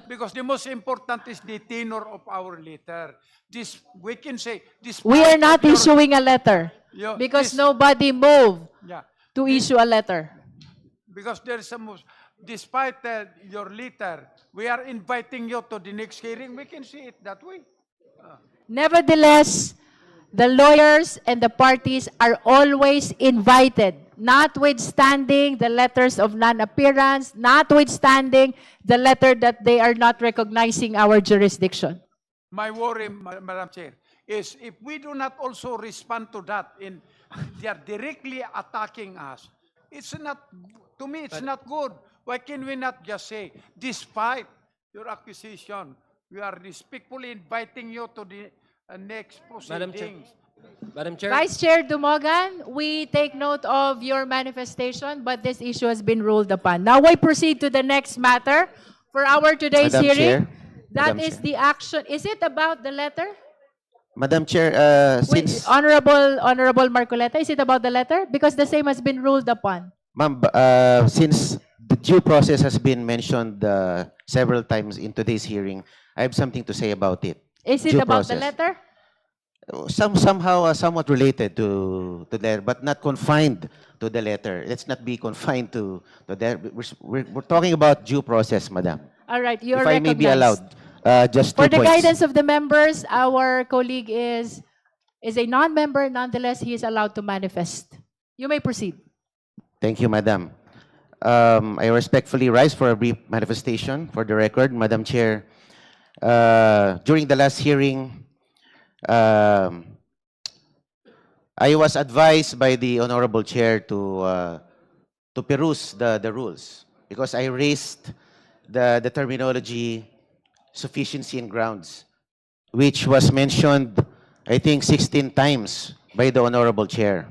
Because the most important is the tenor of our letter. This, we can say, We are despite not of your, issuing a letter because this, nobody moved yeah, to issue a letter. because there is some, despite your letter, we are inviting you to the next hearing. We can see it that way. Nevertheless, the lawyers and the parties are always invited, notwithstanding the letters of non-appearance, notwithstanding the letter that they are not recognizing our jurisdiction. My worry, Madam Chair, is if we do not also respond to that, in they are directly attacking us. It's not, to me, it's not good. Why can we not just say, despite your accusation, we are respectfully inviting you to the next Madam Chair. proceedings. Madam Chair. Vice Chair Dumogan, we take note of your manifestation, but this issue has been ruled upon. Now I proceed to the next matter for our today's Madam hearing. Chair. That Madam is Chair. the action. Is it about the letter? Madam Chair, Wait, since Honorable Marcoleta, is it about the letter? Because the same has been ruled upon. ma'am, since the due process has been mentioned several times in today's hearing, I have something to say about it. Is it Due about the process. letter? Somehow somewhat related to there, but not confined to the letter. Let's not be confined to there. We're talking about due process, madam. All right, you're If I may be recognized. allowed, just For two the points. guidance of the members, our colleague is a non-member. Nonetheless, he is allowed to manifest. You may proceed. Thank you, Madam. I respectfully rise for a brief manifestation for the record, Madam Chair. During the last hearing, I was advised by the Honorable Chair to peruse the rules because I raised the terminology sufficiency in grounds, which was mentioned, I think, 16 times by the Honorable Chair.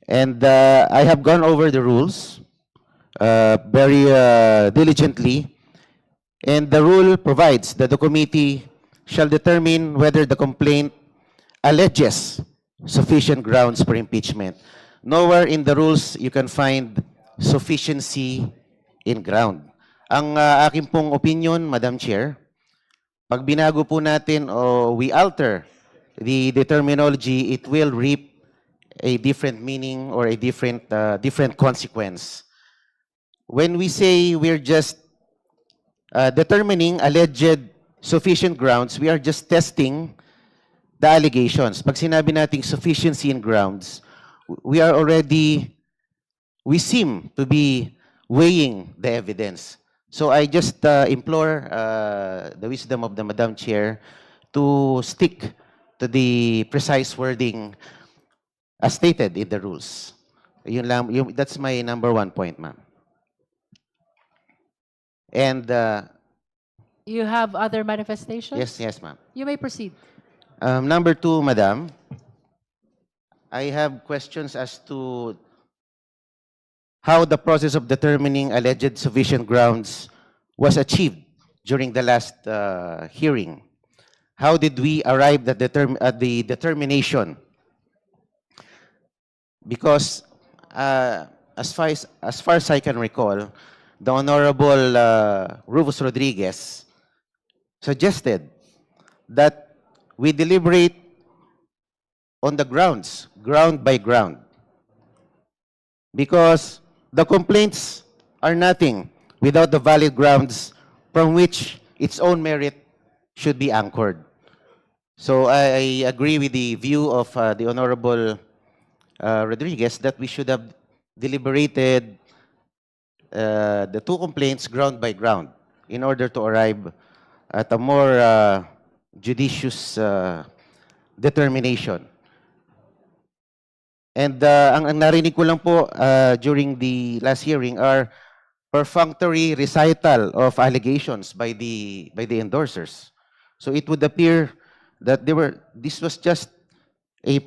And I have gone over the rules very diligently. And the rule provides that the committee shall determine whether the complaint alleges sufficient grounds for impeachment. Nowhere in the rules you can find sufficiency in ground. Ang aking pong opinion, Madam Chair, pag binago po natin o we alter the terminology, it will reap a different meaning or a different consequence. When we say we're just determining alleged sufficient grounds, we are just testing the allegations. Pag sinabi nating sufficiency in grounds, we seem to be weighing the evidence. So I just implore the wisdom of the Madam Chair to stick to the precise wording as stated in the rules. Yun lang, that's my number one point, ma'am. And You have other manifestations? yes, ma'am. You may proceed. Number two, madam, I have questions as to how the process of determining alleged sufficient grounds was achieved during the last hearing. How did we arrive at the determination? Because as far as I can recall, the Honorable Rufus Rodriguez suggested that we deliberate on the grounds, ground by ground. Because the complaints are nothing without the valid grounds from which its own merit should be anchored. So I agree with the view of the Honorable Rodriguez that we should have deliberated the two complaints ground by ground in order to arrive at a more judicious determination. And ang narinig ko lang po during the last hearing are perfunctory recital of allegations by the endorsers. So it would appear that this was just a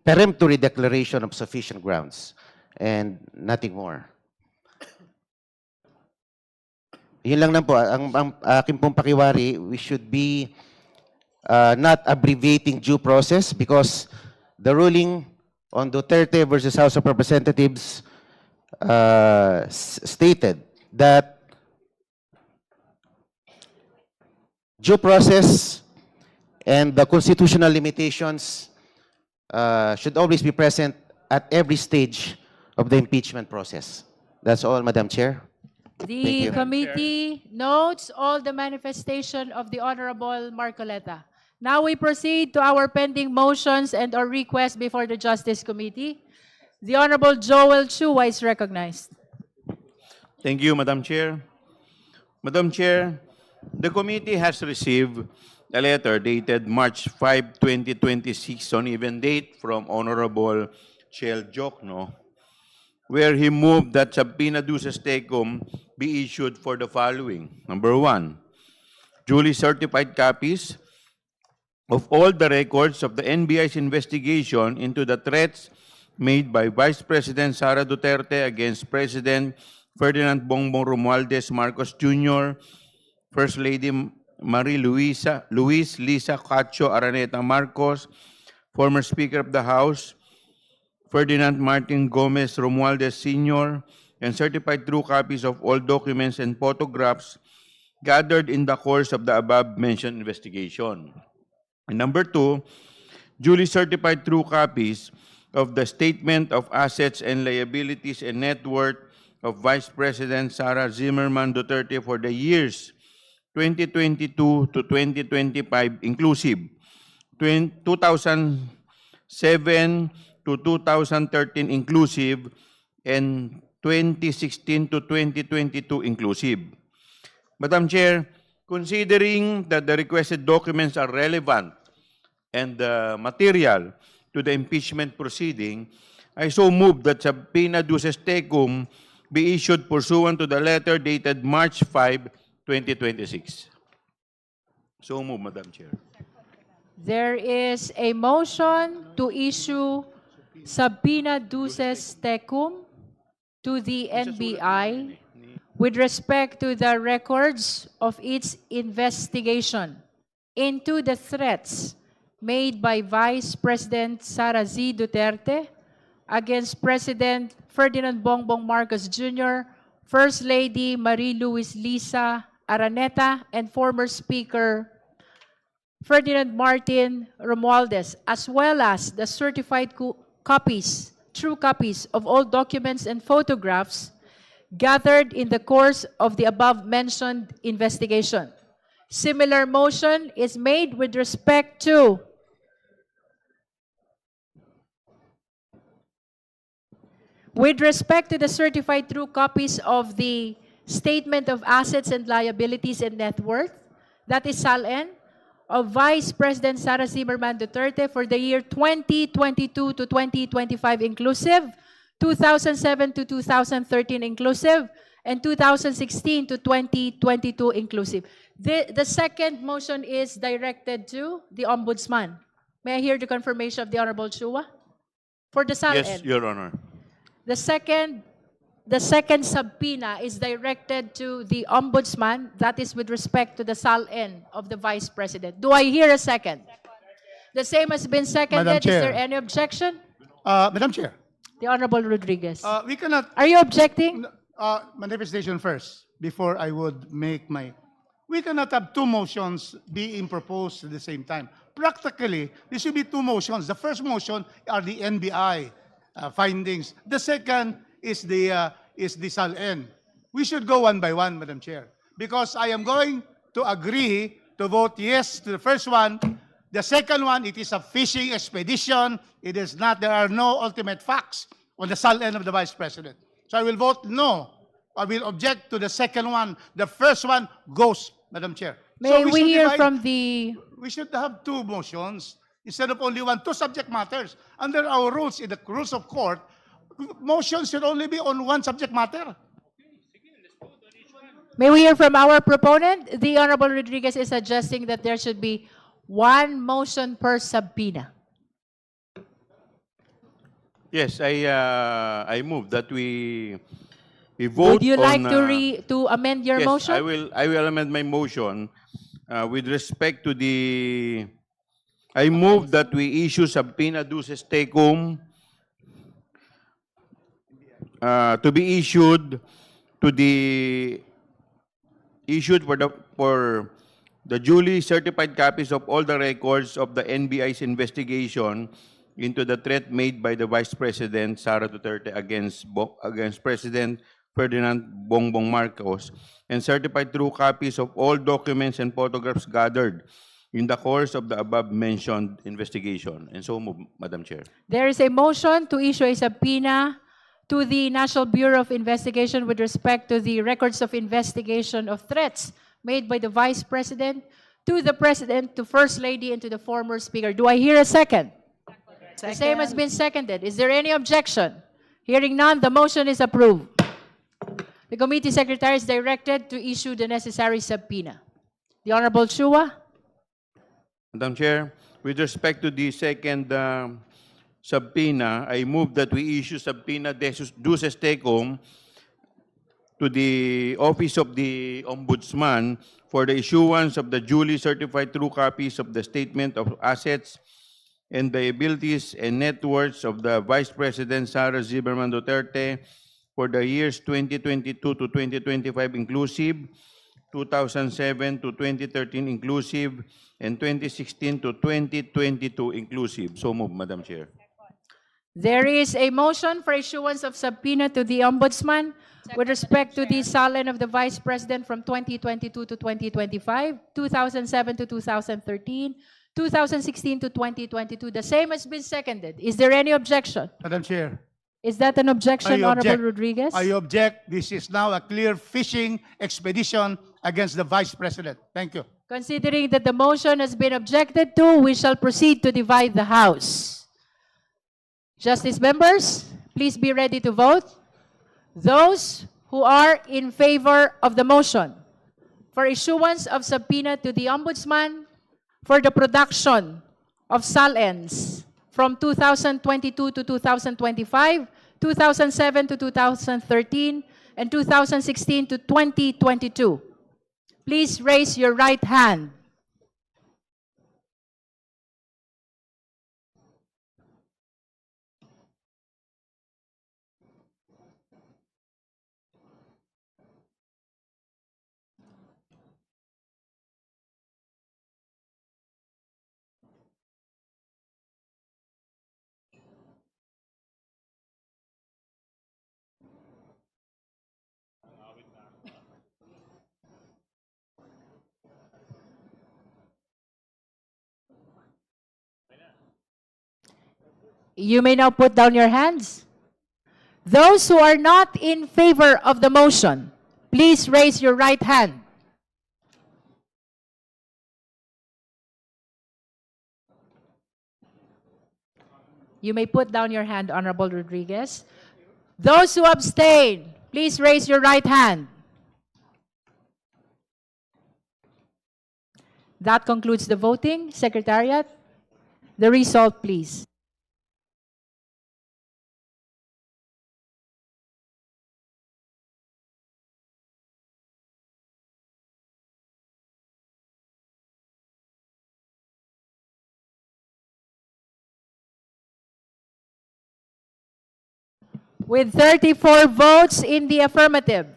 peremptory declaration of sufficient grounds and nothing more. Yun lang po. Ang aking pong pakiwari, we should be not abbreviating due process because the ruling on Duterte versus House of Representatives stated that due process and the constitutional limitations should always be present at every stage of the impeachment process. That's all, Madam Chair. Thank The you. committee notes all the manifestation of the Honorable Marcoleta. Now we proceed to our pending motions and or requests before the Justice Committee. The Honorable Joel Chua is recognized. Thank you, Madam Chair. Madam Chair, the committee has received a letter dated March 5, 2026 on even date from Honorable Chel Jokno, where he moved that subpoena duces tecum be issued for the following. Number one, duly certified copies of all the records of the NBI's investigation into the threats made by Vice President Sara Duterte against President Ferdinand Bongbong Romualdez Marcos Jr., First Lady Luis Lisa Cacho Araneta Marcos, former Speaker of the House, Ferdinand Martin Gomez Romualdez Sr., and certified true copies of all documents and photographs gathered in the course of the above-mentioned investigation. And number two, duly certified true copies of the Statement of Assets and Liabilities and Net Worth of Vice President Sara Zimmerman Duterte for the years 2022 to 2025 inclusive, 2007 to 2013 inclusive, and 2016 to 2022 inclusive. Madam Chair, considering that the requested documents are relevant and material to the impeachment proceeding, I so move that subpoena duces tecum be issued pursuant to the letter dated March 5, 2026. So move, Madam Chair. There is a motion to issue subpoena duces tecum to the NBI with respect to the records of its investigation into the threats made by Vice President Sara Z. Duterte against President Ferdinand Bongbong Marcos Jr., First Lady Marie-Louise Lisa Araneta, and former Speaker Ferdinand Martin Romualdez, as well as the certified copies, true copies of all documents and photographs gathered in the course of the above-mentioned investigation. Similar motion is made with respect to the certified true copies of the Statement of Assets and Liabilities and Net Worth, that is SALN, of Vice President Sara Zimmerman Duterte for the year 2022 to 2025 inclusive, 2007 to 2013 inclusive, and 2016 to 2022 inclusive. The second motion is directed to the Ombudsman. May I hear the confirmation of the Honorable Chua? For the SALN. Yes, Your Honor. The second subpoena is directed to the Ombudsman. That is with respect to the SALN of the Vice President. Do I hear a second? The same has been seconded. Madam Is Chair. there any objection? Madam Chair, The Honorable Rodriguez. we cannot Are you objecting? manifestation first before I would make my. We cannot have two motions being proposed at the same time. Practically, there should be two motions. The first motion are the NBI findings. The second is the SALN. We should go one by one, Madam Chair, because I am going to agree to vote yes to the first one. The second one, it is a fishing expedition. It is not. There are no ultimate facts on the SALN of the Vice President. So I will vote no. I will object to the second one. The first one goes, Madam Chair. May So we should hear divide- from the... We should have two motions instead of only one. Two subject matters. Under our rules, in the rules of court, motions should only be on one subject matter. May we hear from our proponent? The Honorable Rodriguez is suggesting that there should be one motion per subpoena. Yes, I move that we vote Would you like on, to amend your yes, motion? I will amend my motion with respect to the. I move that we issue subpoena duces tecum to be issued to the the duly certified copies of all the records of the NBI's investigation into the threat made by the Vice President Sara Duterte against President Ferdinand Bongbong Marcos, and certified true copies of all documents and photographs gathered in the course of the above-mentioned investigation. And so move, Madam Chair. There is a motion to issue a subpoena to the National Bureau of Investigation with respect to the records of investigation of threats made by the Vice President to the President, to First Lady, and to the former Speaker. Do I hear a second? The same has been seconded. Is there any objection? Hearing none, the motion is approved. The committee secretary is directed to issue the necessary subpoena. The Honorable Chua. Madam Chair, with respect to the second subpoena, I move that we issue subpoena duces tecum to the Office of the Ombudsman for the issuance of the duly certified true copies of the Statement of Assets and Liabilities and Net Worths of the Vice President Sara Zimmerman Duterte for the years 2022 to 2025 inclusive, 2007 to 2013 inclusive, and 2016 to 2022 inclusive. So move, Madam Chair. There is a motion for issuance of subpoena to the Ombudsman with respect to the salin of the Vice President from 2022 to 2025, 2007 to 2013, 2016 to 2022. The same has been seconded. Is there any objection? Madam Chair. Is that an objection, I Honorable object. Rodriguez? I object. This is now a clear fishing expedition against the Vice President. Thank you. Considering that the motion has been objected to, we shall proceed to divide the House. Justice members, please be ready to vote. Those who are in favor of the motion for issuance of subpoena to the Ombudsman for the production of salins from 2022 to 2025, 2007 to 2013, and 2016 to 2022. Please raise your right hand. You may now put down your hands. Those who are not in favor of the motion, please raise your right hand. You may put down your hand, Honorable Rodriguez. Those who abstain, please raise your right hand. That concludes the voting. Secretariat, the result, please. With 34 votes in the affirmative,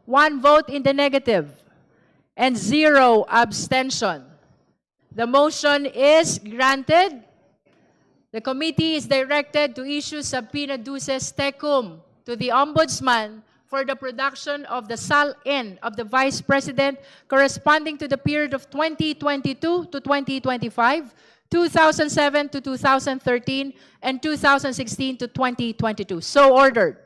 1 vote in the negative, and 0 abstention, the motion is granted. The committee is directed to issue subpoena duces tecum to the Ombudsman for the production of the salin of the Vice President corresponding to the period of 2022 to 2025, 2007 to 2013, and 2016 to 2022. So ordered.